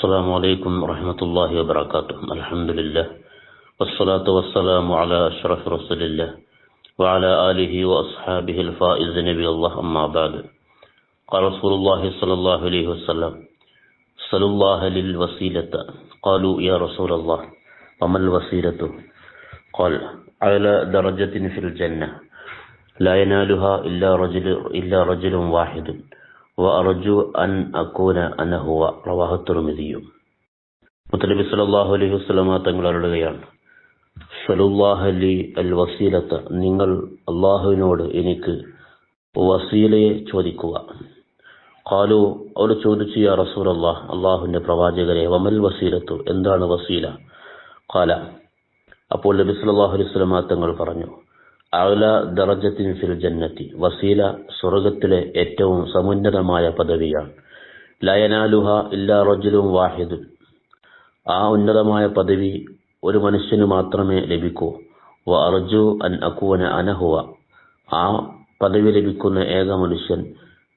السلام عليكم ورحمة الله وبركاته. الحمد لله والصلاة والسلام على أشرف رسول الله وعلى آله وأصحابه الفائز نبي الله. أما بعد، قال رسول الله صلى الله عليه وسلم: صلوا الله للوسيلة. قالوا يا رسول الله وما الوسيلة؟ قال: على درجة في الجنة لا ينالها إلا رجل واحد وأرجو أن أكون أنا هو. റവാഹു الترمذي. മുത്തനബി സല്ലല്ലാഹു അലൈഹി വസല്ലമ തങ്ങൾ അരുളുകയാണ്: സല്ലല്ലാഹു അലൈഹി അൽ വസീലത, നിങ്ങൾ അല്ലാഹുവിനോട് എനിക്ക് വസീലയെ ചോദിക്കുക. ഖാലു, അവർ ചോദിച്ചു: യാ റസൂലല്ലാഹ്, അല്ലാഹുവിന്റെ പ്രവാചകരെ, വമൽ വസീലത്തു, എന്താണ് വസീല? ഖാല, അപ്പോൾ നബി സല്ലല്ലാഹു അലൈഹി വസല്ലമ തങ്ങൾ പറഞ്ഞു: അഅല ദറജത്തിൻ ഫിൽ ജന്നത്തി, വസീല സ്വർഗ്ഗത്തിലെ ഏറ്റവും സമുന്നതമായ പദവിയാണ്. ലാ യനാലുഹാ ഇല്ലാ റജുലുൻ വാഹിദുൻ, ആ ഉന്നതമായ പദവി ഒരു മനുഷ്യന് മാത്രമേ ലഭിക്കൂ. വ അർജു അൻ അകൂന അന ഹുവ, ആ പദവി ലഭിക്കുന്ന ഏക മനുഷ്യൻ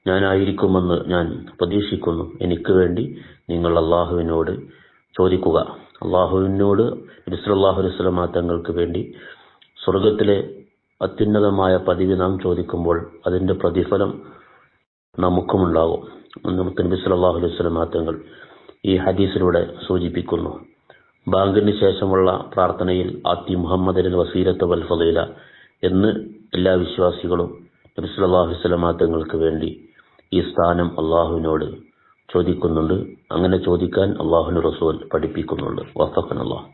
ഞാനായിരിക്കുമെന്ന് ഞാൻ പ്രതീക്ഷിക്കുന്നു. എനിക്ക് വേണ്ടി നിങ്ങൾ അല്ലാഹുവിനോട് ചോദിക്കുക. അല്ലാഹുവിനോട് നബി സല്ലല്ലാഹു അലൈഹി വസല്ലമ തങ്ങൾക്ക് വേണ്ടി സ്വർഗ്ഗത്തിലെ അത്യുന്നതമായ പദവി നാം ചോദിക്കുമ്പോൾ അതിന്റെ പ്രതിഫലം നമുക്കുമുണ്ടാകും. നബി സല്ലല്ലാഹു അലൈഹി വസല്ലമ തങ്ങൾ ഈ ഹദീസിലൂടെ സൂചിപ്പിക്കുന്നു. ബാങ്കിന് ശേഷമുള്ള പ്രാർത്ഥനയിൽ ആത്തി മുഹമ്മദിൽ വസീലത്ത് വൽ ഫളീല എന്ന് എല്ലാ വിശ്വാസികളും നബി സല്ലല്ലാഹു അലൈഹി വസല്ലമ തങ്ങൾക്ക് വേണ്ടി ഈ സ്ഥാനം അല്ലാഹുവിനോട് ചോദിക്കുന്നുണ്ട്. അങ്ങനെ ചോദിക്കാൻ അല്ലാഹുവിന്റെ റസൂൽ പഠിപ്പിക്കുന്നുണ്ട്. വഫഖനല്ലാഹ്.